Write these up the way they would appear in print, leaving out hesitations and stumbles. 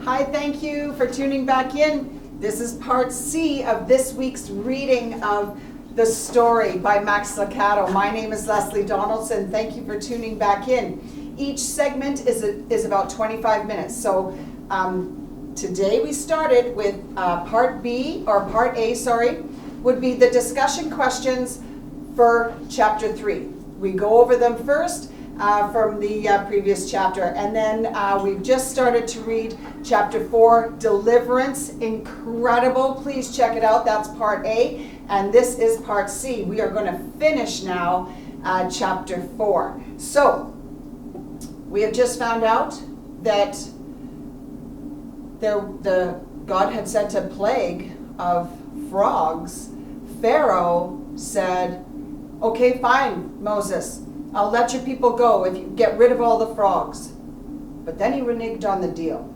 Hi, thank you for tuning back in. This is part C of this week's reading of The Story by Max Lucado. My name is Lesley Donaldson. Thank you for tuning back in. Each segment is about 25 minutes. So today we started with part A, would be the discussion questions for chapter 3. We go over them first from the previous chapter, and then we've just started to read chapter 4, Deliverance. Incredible. Please check it out. That's part A, and this is part C. We are going to finish now chapter 4. So we have just found out that God had sent a plague of frogs. Pharaoh said, okay, fine, Moses, I'll let your people go if you get rid of all the frogs. But then he reneged on the deal.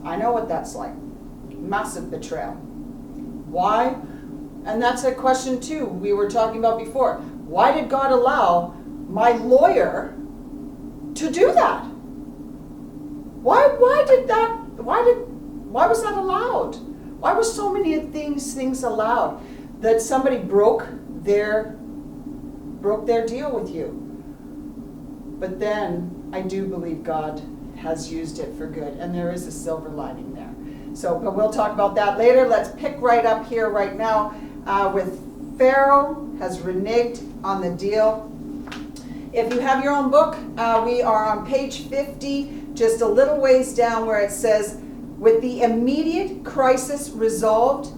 I know what that's like. Massive betrayal. Why? And that's a question too we were talking about before. Why did God allow my lawyer to do that? Why was that allowed? Why were so many of these things allowed? That somebody broke their deal with you. But then I do believe God has used it for good, and there is a silver lining there. So, but we'll talk about that later. Let's pick right up here right now with Pharaoh has reneged on the deal. If you have your own book, we are on page 50, just a little ways down where it says, with the immediate crisis resolved,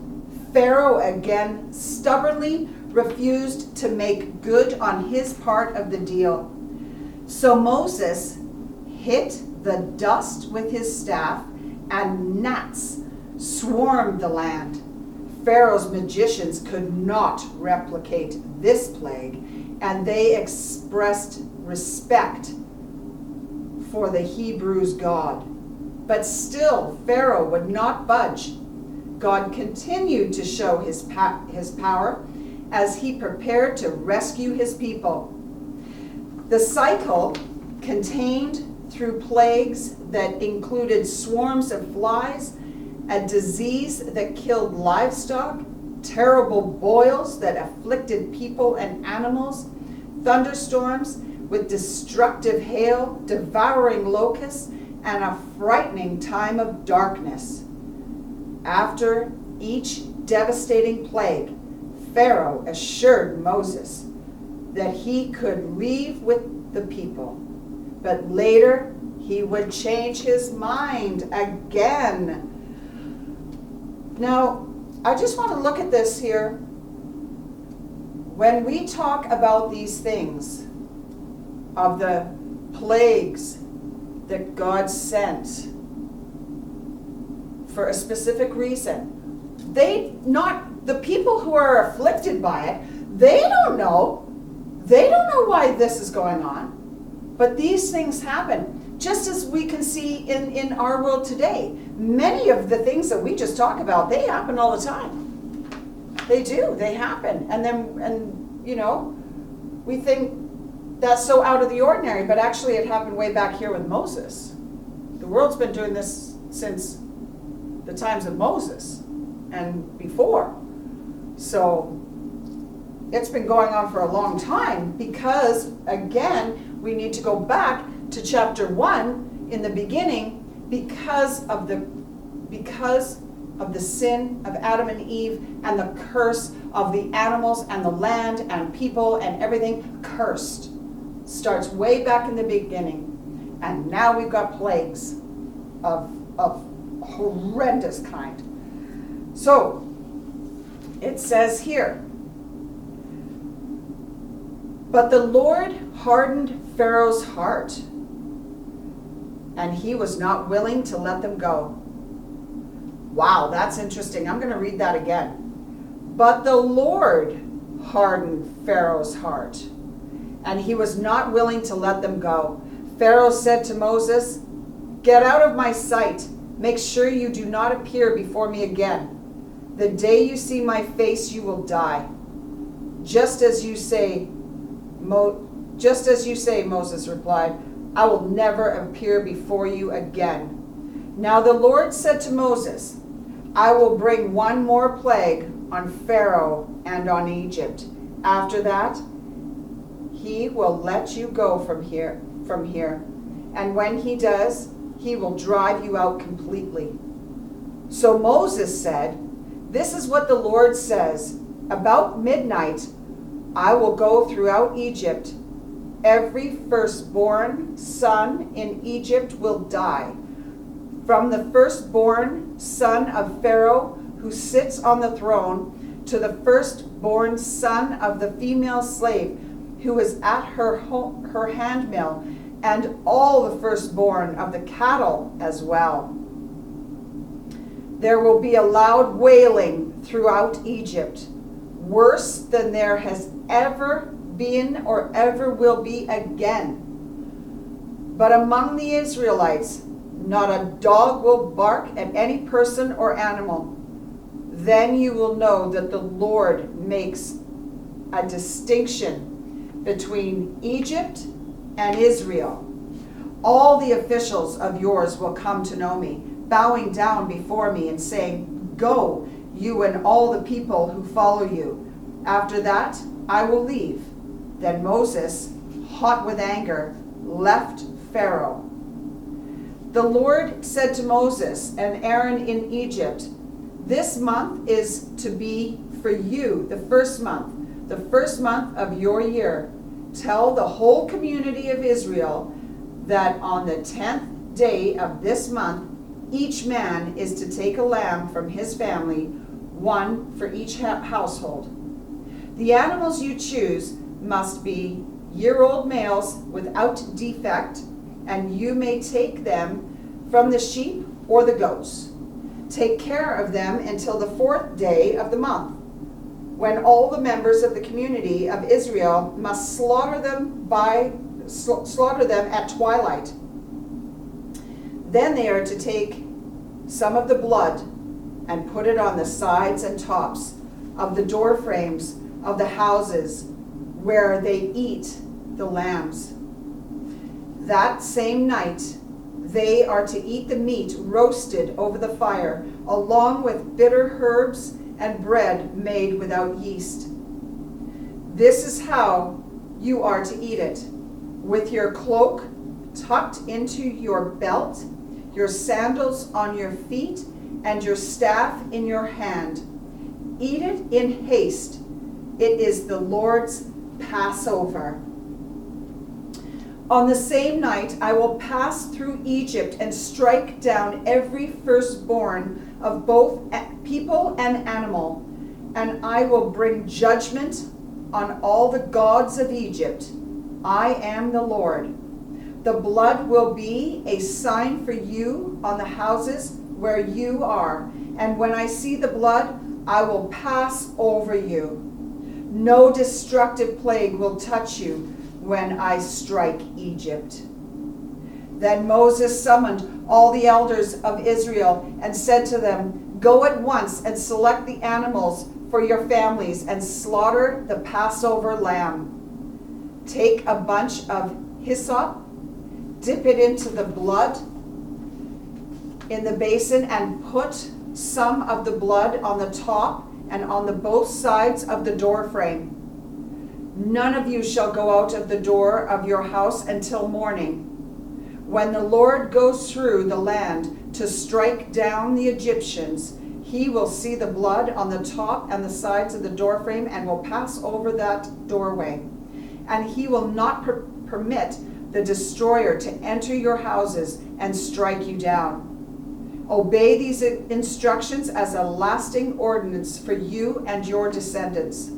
Pharaoh again stubbornly refused to make good on his part of the deal. So Moses hit the dust with his staff, and gnats swarmed the land. Pharaoh's magicians could not replicate this plague, and they expressed respect for the Hebrews' God. But still, Pharaoh would not budge. God continued to show his power as he prepared to rescue his people. The cycle contained through plagues that included swarms of flies, a disease that killed livestock, terrible boils that afflicted people and animals, thunderstorms with destructive hail, devouring locusts, and a frightening time of darkness. After each devastating plague, Pharaoh assured Moses that he could leave with the people, but later he would change his mind again. Now, I just want to look at this here. When we talk about these things, of the plagues that God sent for a specific reason, the people who are afflicted by it, they don't know why this is going on. But these things happen, just as we can see in our world today. Many of the things that we just talk about, they happen all the time. They do, they happen. And we think that's so out of the ordinary, but actually it happened way back here with Moses. The world's been doing this since the times of Moses and before. So it's been going on for a long time because, again, we need to go back to chapter 1 in the beginning because of the sin of Adam and Eve and the curse of the animals and the land and people and everything cursed. Starts way back in the beginning, and now we've got plagues of horrendous kind. So it says here, but the Lord hardened Pharaoh's heart, and he was not willing to let them go. Wow, that's interesting. I'm going to read that again. But the Lord hardened Pharaoh's heart, and he was not willing to let them go. Pharaoh said to Moses, "Get out of my sight. Make sure you do not appear before me again. The day you see my face, you will die. Just as you say, Moses replied, I will never appear before you again. Now the Lord said to Moses, I will bring one more plague on Pharaoh and on Egypt. After that, he will let you go from here. And when he does, he will drive you out completely. So Moses said, This is what the Lord says. About midnight, I will go throughout Egypt. Every firstborn son in Egypt will die. From the firstborn son of Pharaoh who sits on the throne to the firstborn son of the female slave who is at her handmill, and all the firstborn of the cattle as well. There will be a loud wailing throughout Egypt, worse than there has ever been or ever will be again. But among the Israelites, not a dog will bark at any person or animal. Then you will know that the Lord makes a distinction between Egypt and Israel. All the officials of yours will come to know me, bowing down before me and saying, Go, you and all the people who follow you. After that, I will leave. Then Moses, hot with anger, left Pharaoh. The Lord said to Moses and Aaron in Egypt, This month is to be for you the first month of your year. Tell the whole community of Israel that on the 10th day of this month, each man is to take a lamb from his family, one for each household. The animals you choose must be year-old males without defect, and you may take them from the sheep or the goats. Take care of them until the 4th day of the month, when all the members of the community of Israel must slaughter them at twilight. Then they are to take some of the blood and put it on the sides and tops of the door frames of the houses where they eat the lambs. That same night, they are to eat the meat roasted over the fire, along with bitter herbs and bread made without yeast. This is how you are to eat it, with your cloak tucked into your belt, your sandals on your feet, and your staff in your hand. Eat it in haste. It is the Lord's Passover. On the same night, I will pass through Egypt and strike down every firstborn of both people and animal, and I will bring judgment on all the gods of Egypt. I am the Lord. The blood will be a sign for you on the houses where you are, and when I see the blood, I will pass over you. No destructive plague will touch you when I strike Egypt. Then Moses summoned all the elders of Israel and said to them, Go at once and select the animals for your families and slaughter the Passover lamb. Take a bunch of hyssop, dip it into the blood in the basin, and put some of the blood on the top and on the both sides of the door frame. None of you shall go out of the door of your house until morning. When the Lord goes through the land to strike down the Egyptians, he will see the blood on the top and the sides of the doorframe and will pass over that doorway. And he will not permit the destroyer to enter your houses and strike you down. Obey these instructions as a lasting ordinance for you and your descendants.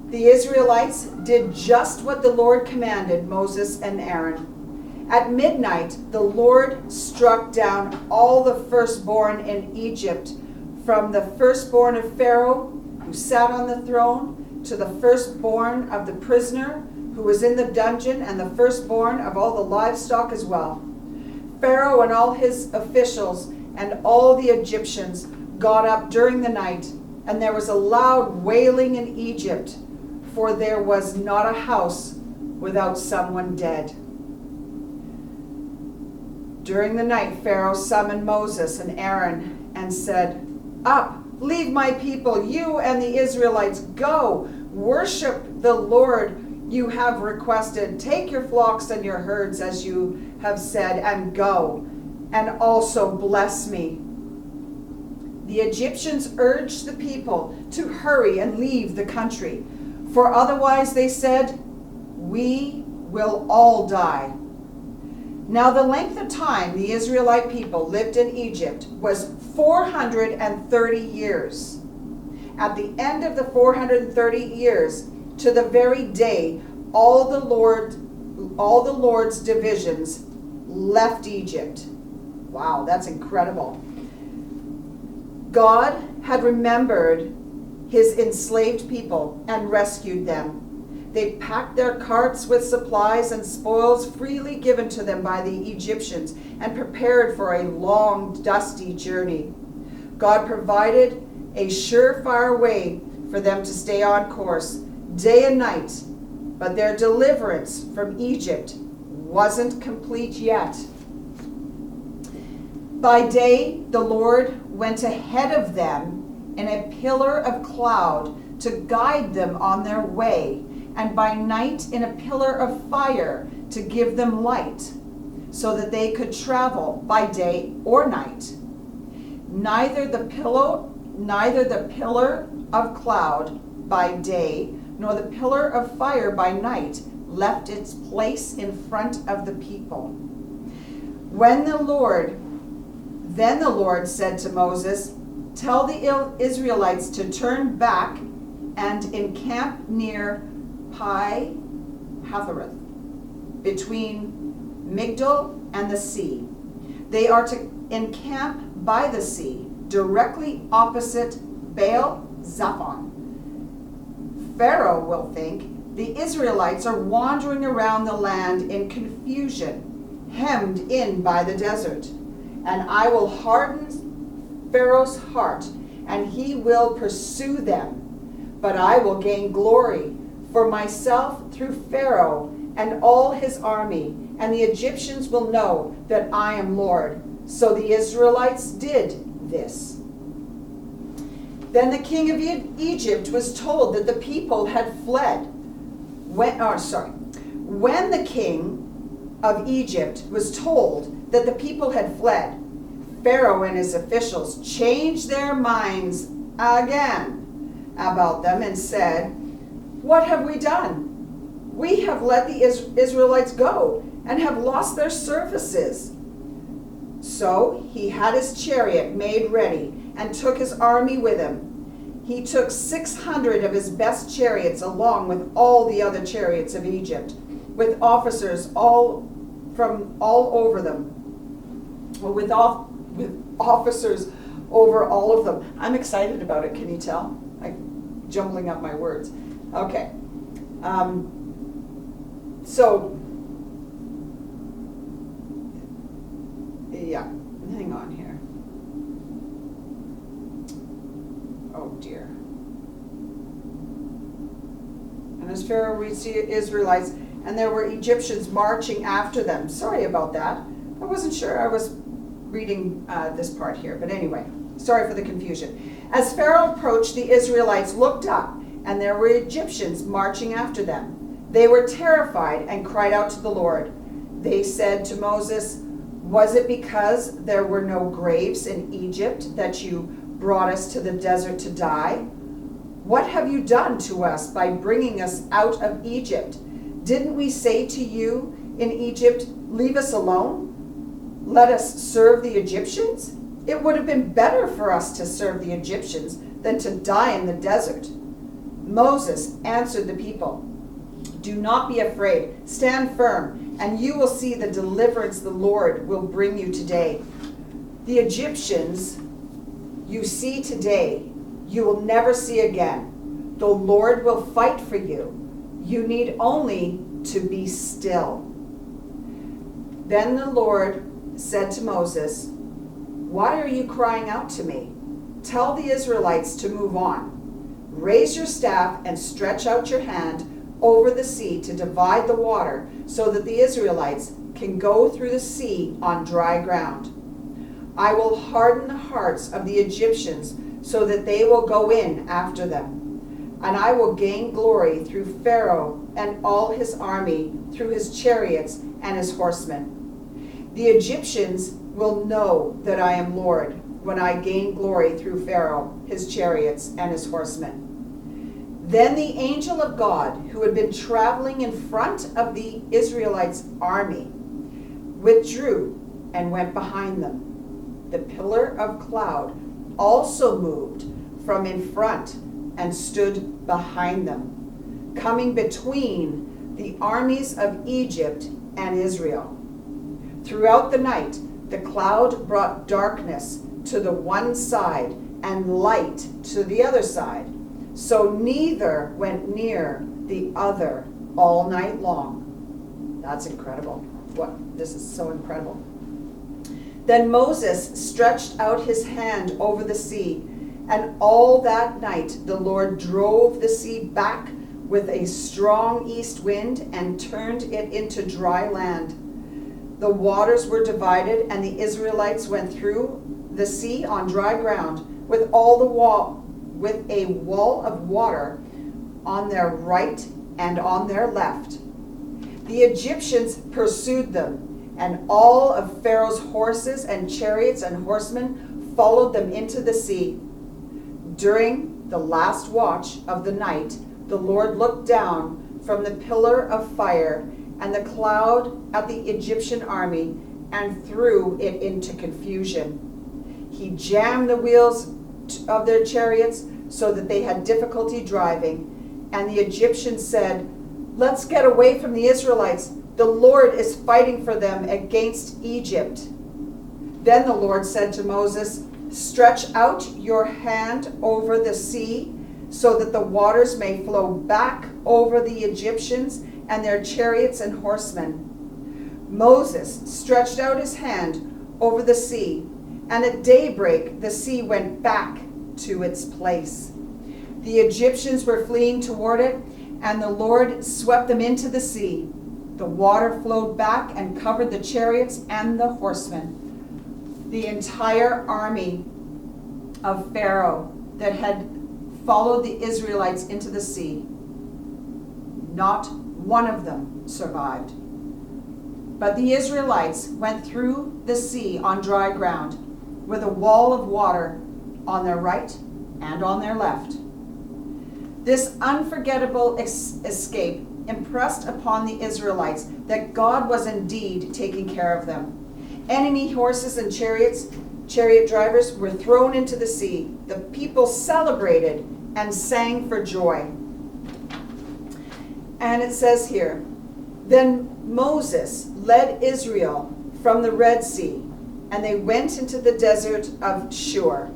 The Israelites did just what the Lord commanded Moses and Aaron. At midnight, the Lord struck down all the firstborn in Egypt, from the firstborn of Pharaoh, who sat on the throne, to the firstborn of the prisoner who was in the dungeon, and the firstborn of all the livestock as well. Pharaoh and all his officials and all the Egyptians got up during the night, and there was a loud wailing in Egypt, for there was not a house without someone dead. During the night, Pharaoh summoned Moses and Aaron and said, "Up, leave my people, you and the Israelites. Go, worship the Lord you have requested. Take your flocks and your herds as you have said, and go, and also bless me." The Egyptians urged the people to hurry and leave the country, for otherwise, they said, "We will all die." Now the length of time the Israelite people lived in Egypt was 430 years. At the end of the 430 years, to the very day, all the Lord's divisions left Egypt. Wow, that's incredible. God had remembered his enslaved people and rescued them. They packed their carts with supplies and spoils freely given to them by the Egyptians and prepared for a long, dusty journey. God provided a surefire way for them to stay on course day and night, but their deliverance from Egypt wasn't complete yet. By day, the Lord went ahead of them in a pillar of cloud to guide them on their way, and by night in a pillar of fire to give them light, so that they could travel by day or night. Neither the pillar of cloud by day nor the pillar of fire by night left its place in front of the people. Then the Lord said to Moses, "Tell the Israelites to turn back and encamp near Pi Hathoroth, between Migdol and the sea. They are to encamp by the sea, directly opposite Baal Zephon. Pharaoh will think the Israelites are wandering around the land in confusion, hemmed in by the desert. And I will harden Pharaoh's heart, and he will pursue them. But I will gain glory for myself through Pharaoh and all his army, and the Egyptians will know that I am Lord." So the Israelites did this. Then the king of Egypt was told that the people had fled. When the king of Egypt was told that the people had fled, Pharaoh and his officials changed their minds again about them and said, "What have we done? We have let the Israelites go and have lost their services." So he had his chariot made ready and took his army with him. He took 600 of his best chariots along with all the other chariots of Egypt, with officers from all over them. With officers over all of them. I'm excited about it, can you tell? I'm jumbling up my words. Okay. Hang on here. Oh dear. And as Pharaoh reached the Israelites, and there were Egyptians marching after them. Sorry about that. I wasn't sure I was reading this part here, but anyway, sorry for the confusion. As Pharaoh approached, the Israelites looked up, and there were Egyptians marching after them. They were terrified and cried out to the Lord. They said to Moses, "Was it because there were no graves in Egypt that you brought us to the desert to die? What have you done to us by bringing us out of Egypt? Didn't we say to you in Egypt, 'Leave us alone. Let us serve the Egyptians'? It would have been better for us to serve the Egyptians than to die in the desert." Moses answered the people, "Do not be afraid. Stand firm, and you will see the deliverance the Lord will bring you today. The Egyptians you see today, you will never see again. The Lord will fight for you. You need only to be still." Then the Lord said to Moses, "Why are you crying out to me? Tell the Israelites to move on. Raise your staff and stretch out your hand over the sea to divide the water so that the Israelites can go through the sea on dry ground. I will harden the hearts of the Egyptians so that they will go in after them. And I will gain glory through Pharaoh and all his army, through his chariots and his horsemen. The Egyptians will know that I am Lord when I gain glory through Pharaoh, his chariots, and his horsemen. Then the angel of God, who had been traveling in front of the Israelites' army, withdrew and went behind them. The pillar of cloud also moved from in front and stood behind them, coming between the armies of Egypt and Israel. Throughout the night, the cloud brought darkness to the one side and light to the other side, so neither went near the other all night long. That's incredible. This is so incredible. Then Moses stretched out his hand over the sea, and all that night the Lord drove the sea back with a strong east wind and turned it into dry land. The waters were divided, and the Israelites went through the sea on dry ground with a wall of water on their right and on their left. The Egyptians pursued them, and all of Pharaoh's horses and chariots and horsemen followed them into the sea. During the last watch of the night, the Lord looked down from the pillar of fire and the cloud at the Egyptian army and threw it into confusion. He jammed the wheels of their chariots so that they had difficulty driving, and the Egyptians said, "Let's get away from the Israelites. The Lord is fighting for them against Egypt." Then the Lord said to Moses, "Stretch out your hand over the sea so that the waters may flow back over the Egyptians and their chariots and horsemen." Moses stretched out his hand over the sea, and at daybreak the sea went back to its place. The Egyptians were fleeing toward it, and the Lord swept them into the sea. The water flowed back and covered the chariots and the horsemen. The entire army of Pharaoh that had followed the Israelites into the sea, not one of them survived. But the Israelites went through the sea on dry ground with a wall of water on their right and on their left. This unforgettable escape impressed upon the Israelites that God was indeed taking care of them. Enemy horses and chariot drivers were thrown into the sea. The people celebrated and sang for joy. And it says here, then Moses led Israel from the Red Sea, and they went into the desert of Shur.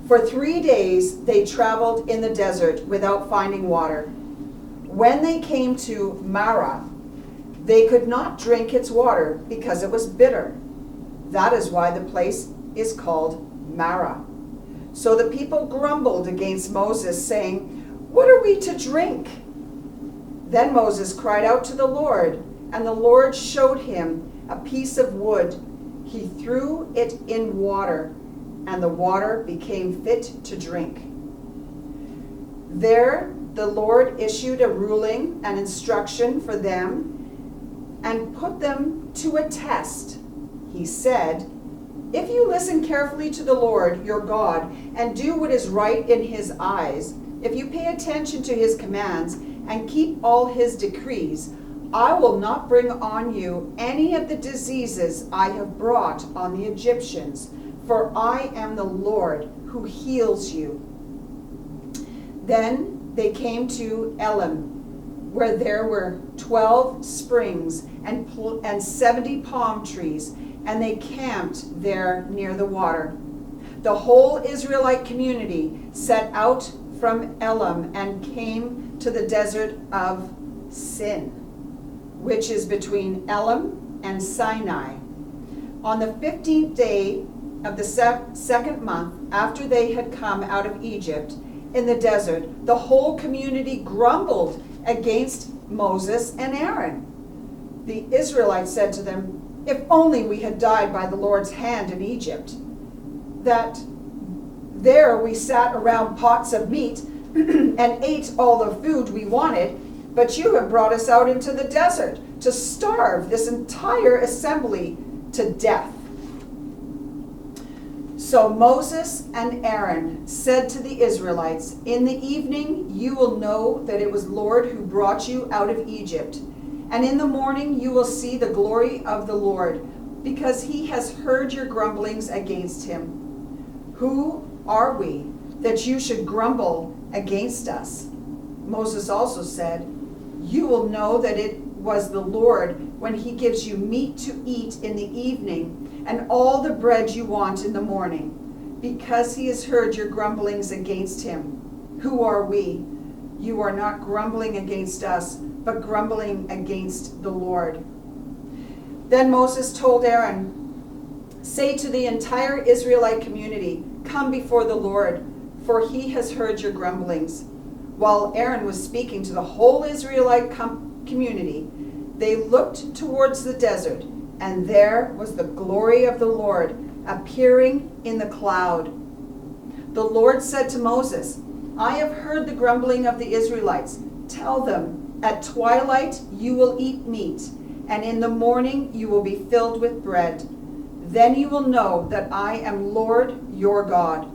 For 3 days they traveled in the desert without finding water. When they came to Marah, they could not drink its water because it was bitter. That is why the place is called Marah. So the people grumbled against Moses, saying, "What are we to drink?" Then Moses cried out to the Lord, and the Lord showed him a piece of wood. He threw it in water, and the water became fit to drink. There the Lord issued a ruling and instruction for them and put them to a test. He said, "If you listen carefully to the Lord your God and do what is right in his eyes, if you pay attention to his commands and keep all his decrees, I will not bring on you any of the diseases I have brought on the Egyptians, for I am the Lord who heals you." Then they came to Elim, where there were 12 springs and 70 palm trees, and they camped there near the water. The whole Israelite community set out from Elim and came to the desert of Sin, which is between Elim and Sinai. On the 15th day of the second month after they had come out of Egypt in the desert, the whole community grumbled against Moses and Aaron. The Israelites said to them, "If only we had died by the Lord's hand in Egypt, that there we sat around pots of meat and ate all the food we wanted, but you have brought us out into the desert to starve this entire assembly to death." So Moses and Aaron said to the Israelites, "In the evening you will know that it was Lord who brought you out of Egypt. And in the morning you will see the glory of the Lord, because he has heard your grumblings against him. Who are we that you should grumble against us?" Moses also said, "You will know that it was the Lord when he gives you meat to eat in the evening and all the bread you want in the morning, because he has heard your grumblings against him. Who are we? You are not grumbling against us, but grumbling against the Lord." Then Moses told Aaron, "Say to the entire Israelite community, 'Come before the Lord, for he has heard your grumblings.'" While Aaron was speaking to the whole Israelite community, they looked towards the desert, and there was the glory of the Lord appearing in the cloud. The Lord said to Moses, "I have heard the grumbling of the Israelites. Tell them, at twilight you will eat meat, and in the morning you will be filled with bread. Then you will know that I am Lord your God."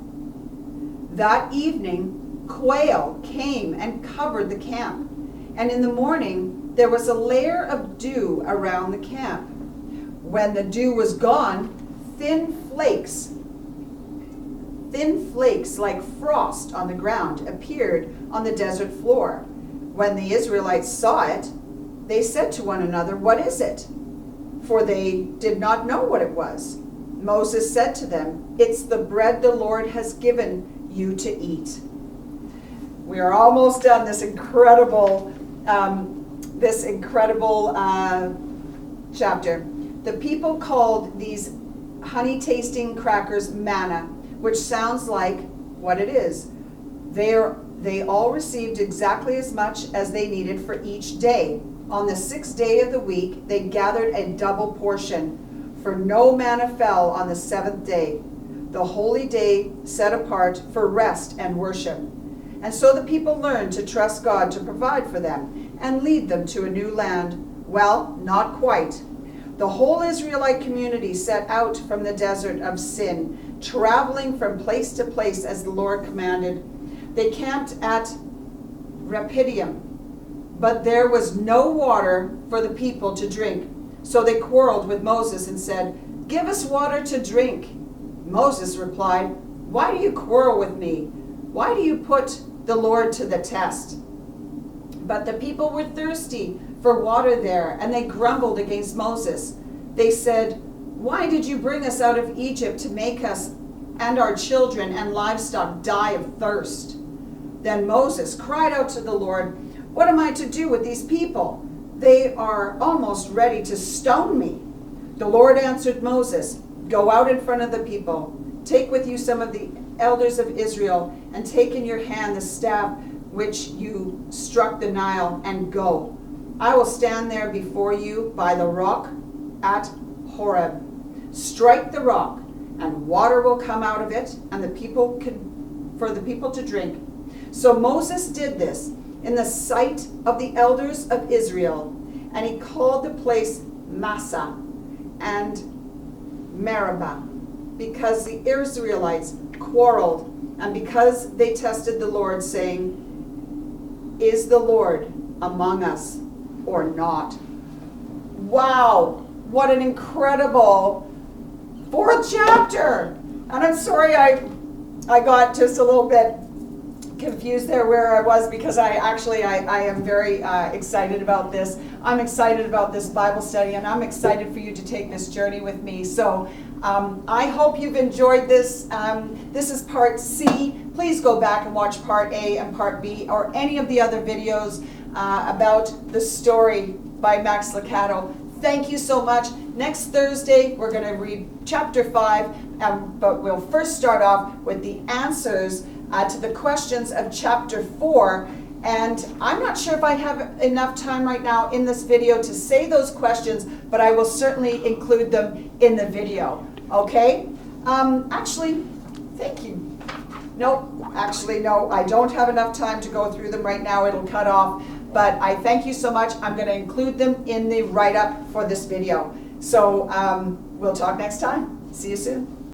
That evening, quail came and covered the camp, and in the morning there was a layer of dew around the camp. When the dew was gone, thin flakes like frost on the ground appeared on the desert floor. When the Israelites saw it, they said to one another, "What is it?" For they did not know what it was. Moses said to them, "It's the bread the Lord has given you to eat." We are almost done this incredible chapter. The people called these honey-tasting crackers manna, which sounds like what it is. They all received exactly as much as they needed for each day. On the 6th day of the week, they gathered a double portion, for no manna fell on the 7th day, the holy day set apart for rest and worship. And so the people learned to trust God to provide for them and lead them to a new land. Well, not quite. The whole Israelite community set out from the desert of Sin, traveling from place to place as the Lord commanded. They camped at Rephidim, but there was no water for the people to drink. So they quarreled with Moses and said, "Give us water to drink." Moses replied, "Why do you quarrel with me? Why do you put the Lord to the test?" But the people were thirsty for water there, and they grumbled against Moses. They said, "Why did you bring us out of Egypt to make us and our children and livestock die of thirst?" Then Moses cried out to the Lord, "What am I to do with these people? They are almost ready to stone me." The Lord answered Moses, "Go out in front of the people. Take with you some of the elders of Israel, and take in your hand the staff which you struck the Nile, and go. I will stand there before you by the rock at Horeb. Strike the rock, and water will come out of it, and for the people to drink." So Moses did this in the sight of the elders of Israel, and he called the place Massah and Meribah, because the Israelites quarreled, and because they tested the Lord, saying, "Is the Lord among us or not?" Wow, what an incredible 4th chapter. And I'm sorry I got just a little bit confused there where I was, because I am very excited about this. I'm excited about this Bible study, and I'm excited for you to take this journey with me. So I hope you've enjoyed this. This is part C. Please go back and watch part A and part B, or any of the other videos about the story by Max Lucado. Thank you so much. Next Thursday, we're going to read chapter 5, but we'll first start off with the answers to the questions of chapter 4. And I'm not sure if I have enough time right now in this video to say those questions, but I will certainly include them in the video, okay? Actually, thank you. No, actually, no, I don't have enough time to go through them right now. It'll cut off. But I thank you so much. I'm going to include them in the write-up for this video. So we'll talk next time. See you soon.